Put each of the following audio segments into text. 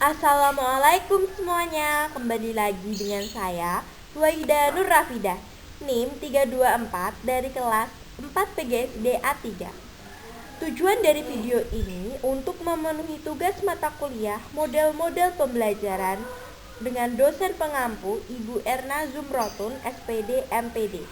Assalamualaikum semuanya, kembali lagi dengan saya Ruwaida Nur Rafidah, NIM 324 dari kelas 4 PGSD A3. Tujuan dari video ini untuk memenuhi tugas mata kuliah model-model pembelajaran dengan dosen pengampu Ibu Erna Zumrotun, SPD, MPD.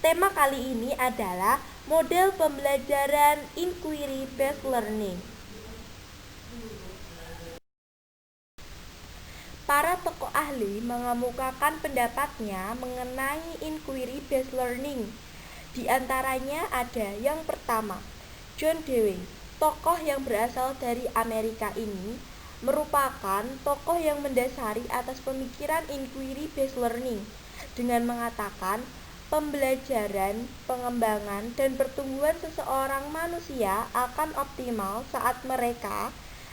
Tema kali ini adalah model pembelajaran Inquiry Based Learning. Para tokoh ahli mengemukakan pendapatnya mengenai inquiry based learning. Di antaranya ada yang pertama, John Dewey. Tokoh yang berasal dari Amerika ini merupakan tokoh yang mendasari atas pemikiran inquiry based learning dengan mengatakan pembelajaran, pengembangan, dan pertumbuhan seseorang manusia akan optimal saat mereka,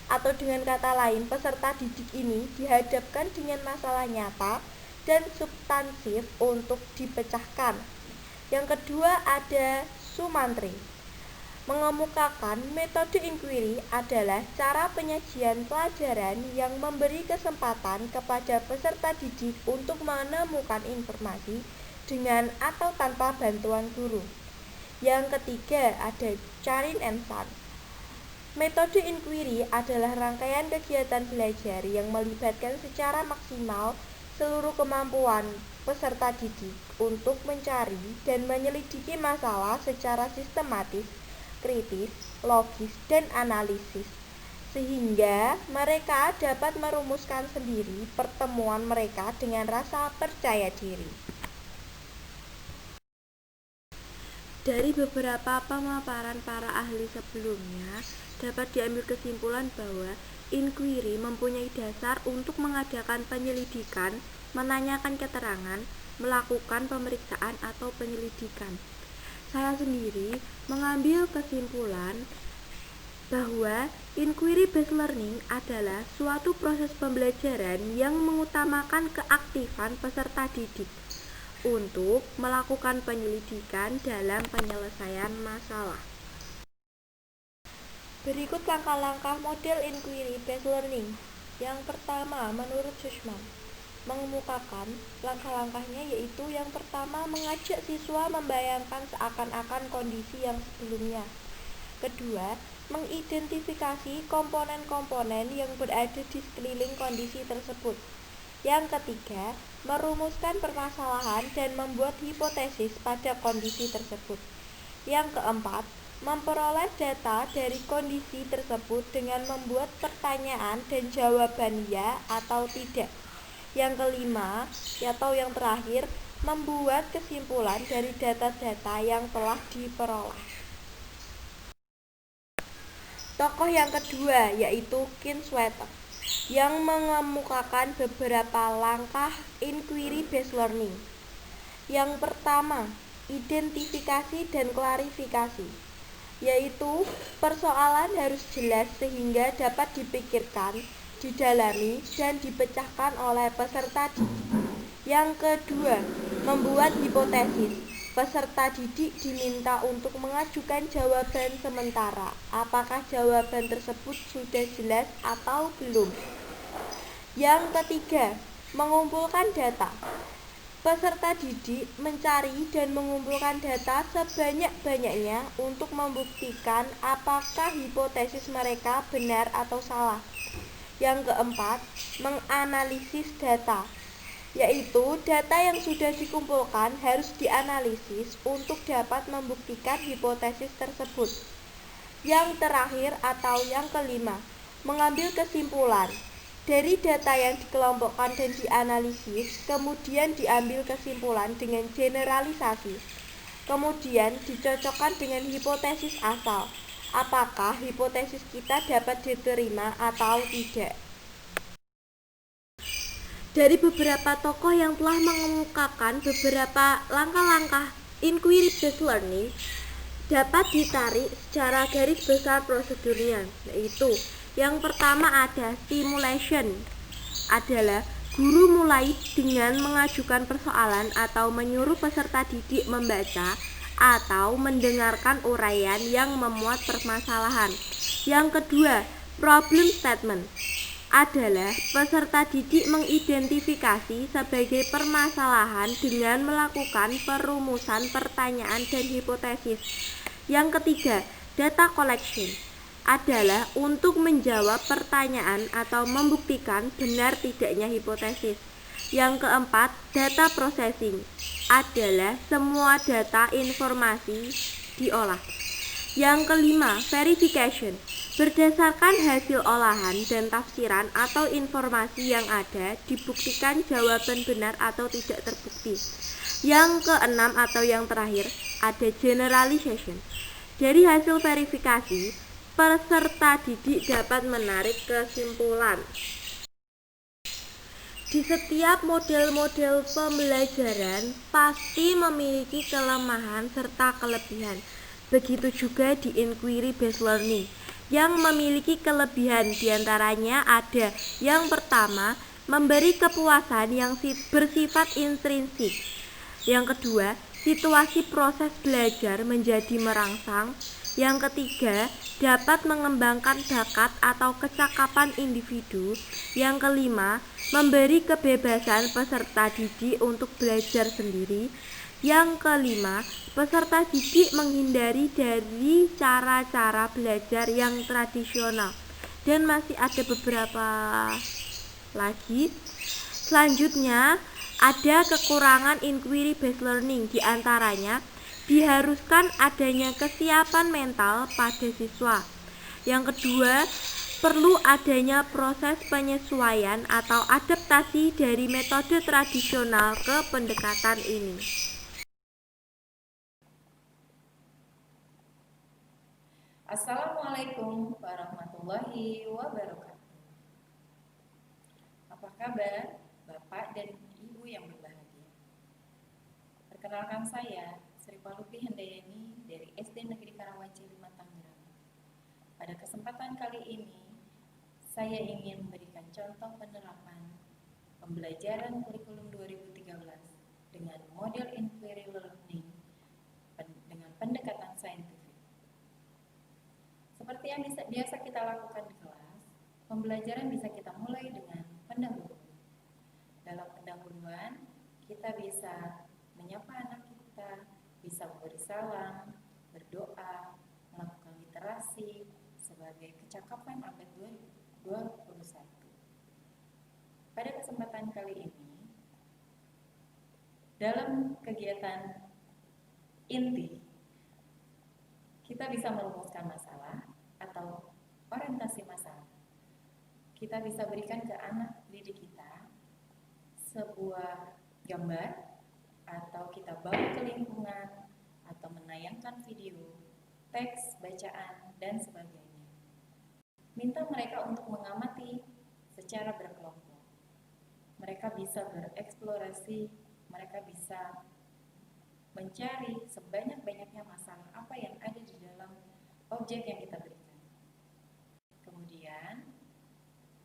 atau dengan kata lain peserta didik ini dihadapkan dengan masalah nyata dan substansif untuk dipecahkan. Yang kedua ada Sumantri, mengemukakan metode inquiry adalah cara penyajian pelajaran yang memberi kesempatan kepada peserta didik untuk menemukan informasi dengan atau tanpa bantuan guru. Yang ketiga ada Charin and Son. Metode inquiry adalah rangkaian kegiatan belajar yang melibatkan secara maksimal seluruh kemampuan peserta didik untuk mencari dan menyelidiki masalah secara sistematis, kritis, logis, dan analisis, sehingga mereka dapat merumuskan sendiri pertemuan mereka dengan rasa percaya diri. Dari beberapa pemaparan para ahli sebelumnya, dapat diambil kesimpulan bahwa inquiry mempunyai dasar untuk mengadakan penyelidikan, menanyakan keterangan, melakukan pemeriksaan atau penyelidikan. Saya sendiri mengambil kesimpulan bahwa inquiry based learning adalah suatu proses pembelajaran yang mengutamakan keaktifan peserta didik untuk melakukan penyelidikan dalam penyelesaian masalah. Berikut langkah-langkah model inquiry based learning. Yang pertama, menurut Sussman, mengemukakan langkah-langkahnya yaitu yang pertama mengajak siswa membayangkan seakan-akan kondisi yang sebelumnya. Kedua, mengidentifikasi komponen-komponen yang berada di sekeliling kondisi tersebut. Yang ketiga, merumuskan permasalahan dan membuat hipotesis pada kondisi tersebut. Yang keempat, memperoleh data dari kondisi tersebut dengan membuat pertanyaan dan jawaban ya atau tidak. Yang kelima, atau yang terakhir, membuat kesimpulan dari data-data yang telah diperoleh. Tokoh yang kedua yaitu Kinswater, yang mengemukakan beberapa langkah inquiry based learning. Yang pertama, identifikasi dan klarifikasi, yaitu persoalan harus jelas sehingga dapat dipikirkan, didalami, dan dipecahkan oleh peserta didik. Yang kedua, membuat hipotesis. Peserta didik diminta untuk mengajukan jawaban sementara. Apakah jawaban tersebut sudah jelas atau belum? Yang ketiga, mengumpulkan data. Peserta didik mencari dan mengumpulkan data sebanyak-banyaknya untuk membuktikan apakah hipotesis mereka benar atau salah. Yang keempat, menganalisis data, yaitu data yang sudah dikumpulkan harus dianalisis untuk dapat membuktikan hipotesis tersebut. Yang terakhir atau yang kelima, mengambil kesimpulan. Dari data yang dikelompokkan dan dianalisis, kemudian diambil kesimpulan dengan generalisasi. Kemudian dicocokkan dengan hipotesis asal. Apakah hipotesis kita dapat diterima atau tidak? Dari beberapa tokoh yang telah mengemukakan beberapa langkah-langkah inquiry based learning, dapat ditarik secara garis besar prosedurnya, yaitu yang pertama ada stimulation, adalah guru mulai dengan mengajukan persoalan atau menyuruh peserta didik membaca atau mendengarkan uraian yang memuat permasalahan. Yang kedua, Problem statement adalah peserta didik mengidentifikasi sebagai permasalahan dengan melakukan perumusan pertanyaan dan hipotesis. Yang ketiga, data collection adalah untuk menjawab pertanyaan atau membuktikan benar tidaknya hipotesis. Yang keempat, data processing adalah semua data informasi diolah. Yang kelima, verification berdasarkan hasil olahan dan tafsiran atau informasi yang ada dibuktikan jawaban benar atau tidak terbukti. Yang keenam atau yang terakhir ada generalization. Dari hasil verifikasi, peserta didik dapat menarik kesimpulan. Di setiap model-model pembelajaran pasti memiliki kelemahan serta kelebihan. Begitu juga di inquiry based learning yang memiliki kelebihan, diantaranya ada yang pertama, memberi kepuasan yang bersifat intrinsik. Yang kedua, situasi proses belajar menjadi merangsang. Yang ketiga, dapat mengembangkan bakat atau kecakapan individu. Yang kelima, memberi kebebasan peserta didik untuk belajar sendiri. Yang kelima, peserta didik menghindari dari cara-cara belajar yang tradisional. Dan masih ada beberapa lagi. Selanjutnya, ada kekurangan inquiry based learning, diantaranya diharuskan adanya kesiapan mental pada siswa. Yang kedua, perlu adanya proses penyesuaian atau adaptasi dari metode tradisional ke pendekatan ini. Assalamualaikum warahmatullahi wabarakatuh. Apa kabar Bapak dan Ibu yang berbahagia? Perkenalkan saya Sri Palupi Handayani dari SD Negeri Karawaci 5 Tangerang. Pada kesempatan kali ini, saya ingin memberikan contoh penerapan pembelajaran kurikulum 2013 dengan model inquiry learning dengan pendekatan saintifik. Seperti yang biasa kita lakukan di kelas, pembelajaran bisa kita mulai dengan pendahuluan. Dalam pendahuluan, kita bisa menyapa anak kita, bisa memberi salam, berdoa, melakukan literasi sebagai kecakapan abad 2021. Pada kesempatan kali ini, dalam kegiatan inti, kita bisa merumuskan masalah atau orientasi masalah. Kita bisa berikan ke anak didik kita sebuah gambar, atau kita bawa ke lingkungan, atau menayangkan video, teks, bacaan, dan sebagainya. Minta mereka untuk mengamati secara berkelompok. Mereka bisa bereksplorasi, mereka bisa mencari sebanyak-banyaknya masalah apa yang ada di dalam objek yang kita berikan. Kemudian,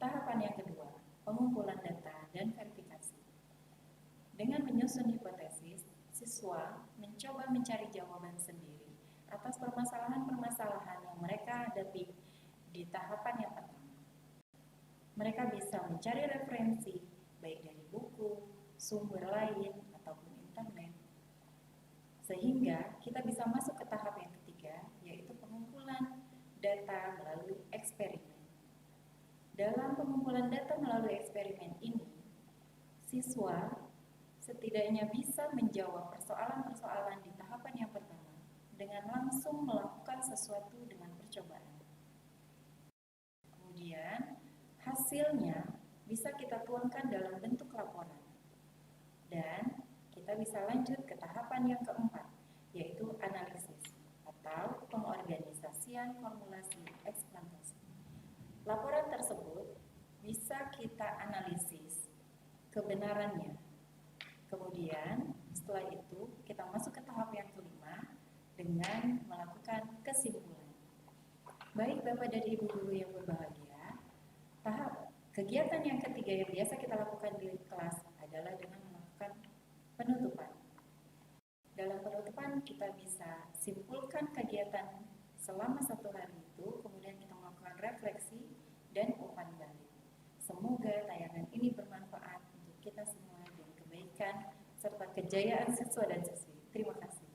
tahapan yang kedua, pengumpulan data dan verifikasi. Dengan menyusun hipotesis, siswa mencoba mencari jawaban sendiri atas permasalahan-permasalahan yang mereka hadapi di tahapan yang pertama. Mereka bisa mencari referensi, baik dari buku, sumber lain, ataupun internet. Sehingga kita bisa masuk ke tahap yang ketiga, yaitu pengumpulan data melalui eksperimen. Dalam pengumpulan data melalui eksperimen ini, siswa setidaknya bisa menjawab persoalan-persoalan di tahapan yang pertama dengan langsung melakukan sesuatu dengan percobaan. Kemudian, hasilnya bisa kita tuangkan dalam bentuk laporan. Dan kita bisa lanjut ke tahapan yang keempat, yaitu analisis atau pengorganisasian formulasi eksplantasi. Laporan tersebut bisa kita analisis kebenarannya. Kemudian setelah itu kita masuk ke tahap yang kelima dengan melakukan kesimpulan. Baik Bapak dan Ibu guru yang berbahagia, tahap kegiatan yang ketiga yang biasa kita lakukan di kelas adalah dengan melakukan penutupan. Dalam penutupan kita bisa simpulkan kegiatan selama 1 hari itu, kemudian kita melakukan refleksi dan umpan balik. Semoga tayangan ini bermanfaat untuk kita semua dan kebaikan serta kejayaan siswa dan siswi. Terima kasih.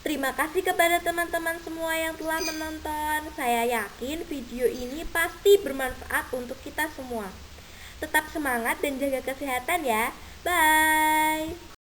Terima kasih kepada teman-teman semua yang telah menonton. Saya yakin video ini pasti bermanfaat untuk kita semua. Tetap semangat dan jaga kesehatan ya. Bye.